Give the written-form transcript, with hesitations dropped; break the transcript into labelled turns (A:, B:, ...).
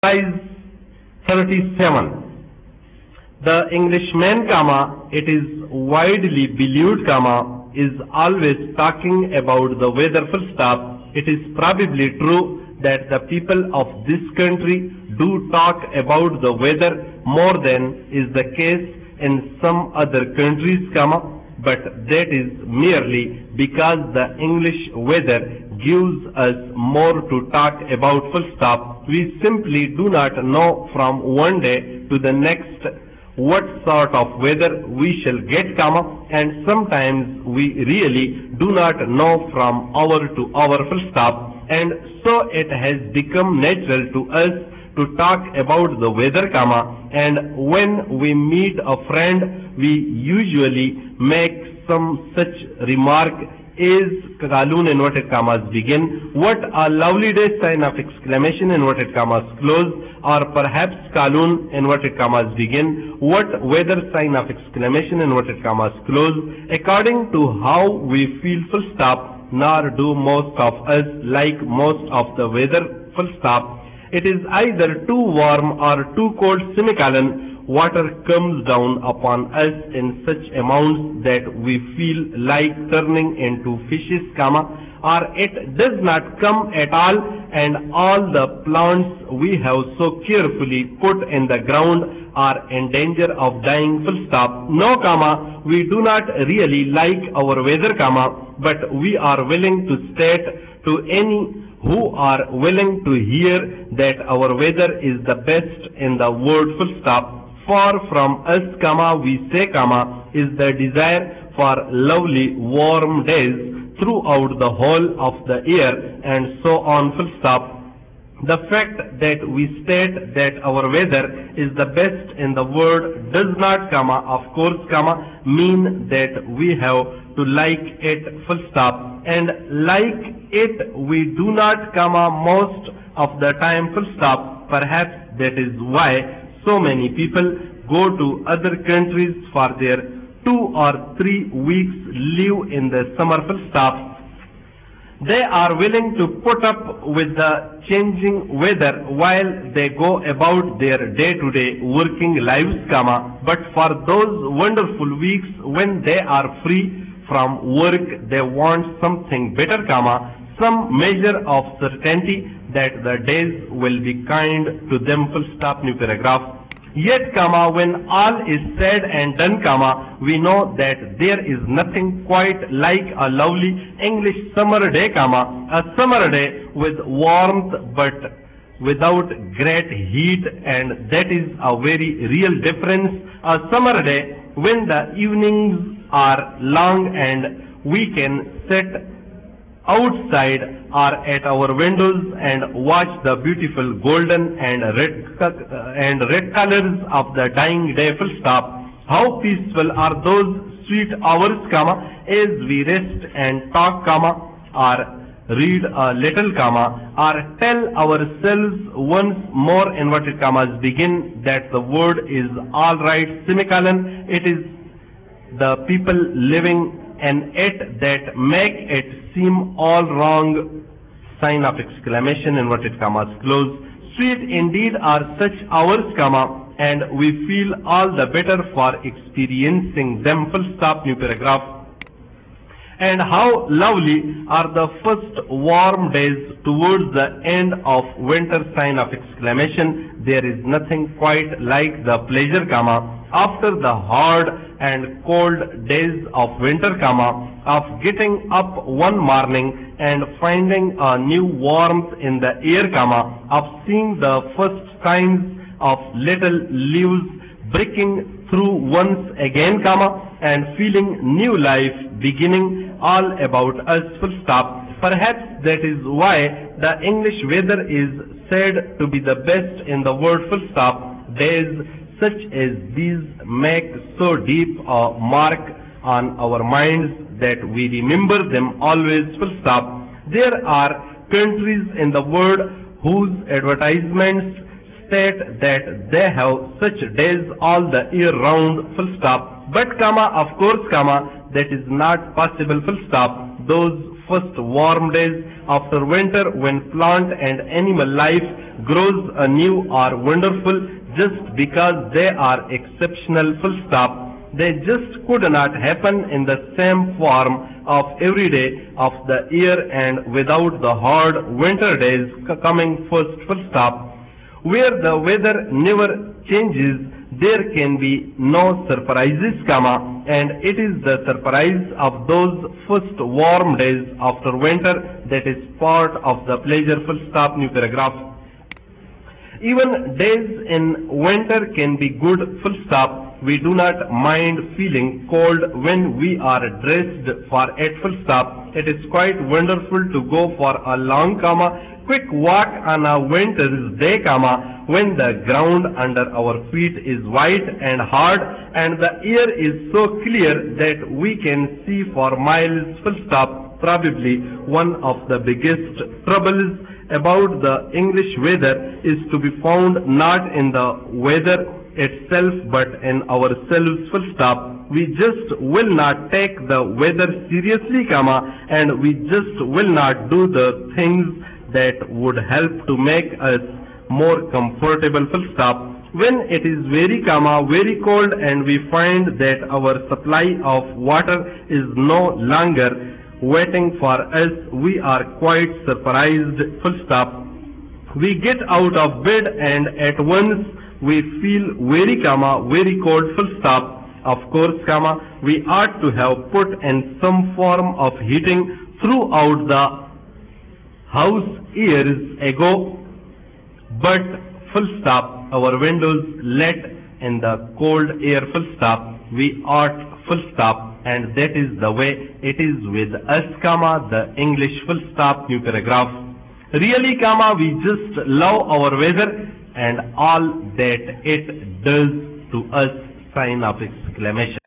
A: Exercise 37. The Englishman, it is widely believed, is always talking about the weather, full stop. It is probably true that the people of this country do talk about the weather more than is the case in some other countries, but that is merely because the English weather gives us more to talk about, full stop. We simply do not know from one day to the next what sort of weather we shall get, and sometimes we really do not know from hour to hour, full stop. And so it has become natural to us to talk about the weather, and when we meet a friend, we usually make some such remark as Kalun inverted commas begin, what a lovely day sign of exclamation inverted commas close, or perhaps Kalun inverted commas begin, what weather sign of exclamation inverted commas close, according to how we feel, full stop. Nor do most of us like most of the weather, full stop. It is either too warm or too cold, semicolon. Water comes down upon us in such amounts that we feel like turning into fishes, or it does not come at all, and all the plants we have so carefully put in the ground are in danger of dying, full stop. No, we do not really like our weather, but we are willing to state to any who are willing to hear that our weather is the best in the world, full stop. Far from us, we say, is the desire for lovely warm days throughout the whole of the year, and so on, full stop. The fact that we state that our weather is the best in the world does not, of course, mean that we have to like it, full stop. And like it we do not, most of the time, full stop. Perhaps that is why so many people go to other countries for their 2 or 3 weeks leave in the summer, full stop. They are willing to put up with the changing weather while they go about their day-to-day working lives, but for those wonderful weeks when they are free from work, they want something better, some measure of certainty that the days will be kind to them, full stop, new paragraph. Yet, when all is said and done, we know that there is nothing quite like a lovely English summer day, a summer day with warmth but without great heat, and that is a very real difference. A summer day when the evenings are long and we can sit outside or at our windows and watch the beautiful golden and red colors of the dying day, full stop. How peaceful are those sweet hours, as we rest and talk, or read a little, or tell ourselves once more, inverted commas begin, that the world is all right, semicolon. It is the people living in it that make it seem all wrong, sign of exclamation, inverted commas close. Sweet indeed are such hours, and we feel all the better for experiencing them, full stop, new paragraph. And how lovely are the first warm days towards the end of winter, sign of exclamation. There is nothing quite like the pleasure, after the hard and cold days of winter, of getting up one morning and finding a new warmth in the air, of seeing the first signs of little leaves breaking through once again, and feeling new life beginning all about us, full stop. Perhaps that is why the English weather is said to be the best in the world, full stop. Days such as these make so deep a mark on our minds that we remember them always, full stop. There are countries in the world whose advertisements state that they have such days all the year round, full stop. But, of course, that is not possible, full stop. Those first warm days after winter, when plant and animal life grows anew, are wonderful just because they are exceptional, full stop. They just could not happen in the same form of every day of the year and without the hard winter days coming first, full stop. Where the weather never changes, there can be no surprises, comma, and it is the surprise of those first warm days after winter that is part of the pleasure, full stop. New paragraph. Even days in winter can be good, full stop. We do not mind feeling cold when we are dressed for it, full stop. It is quite wonderful to go for a long, comma, quick walk on a winter's day, comma, when the ground under our feet is white and hard and the air is so clear that we can see for miles, full stop. Probably one of the biggest troubles about the English weather is to be found not in the weather itself but in ourselves, full stop. We just will not take the weather seriously, comma, and we just will not do the things that would help to make us more comfortable, full stop. When it is very, comma, very cold and we find that our supply of water is no longer waiting for us, we are quite surprised, full stop. We get out of bed and at once we feel very, comma, very cold, full stop. Of course, comma, we ought to have put in some form of heating throughout the house years ago, but full stop, our windows let in the cold air, full stop. We ought, full stop, and that is the way it is with us, comma, the English, full stop. New paragraph. Really, comma, we just love our weather and all that it does to us, sign of exclamation.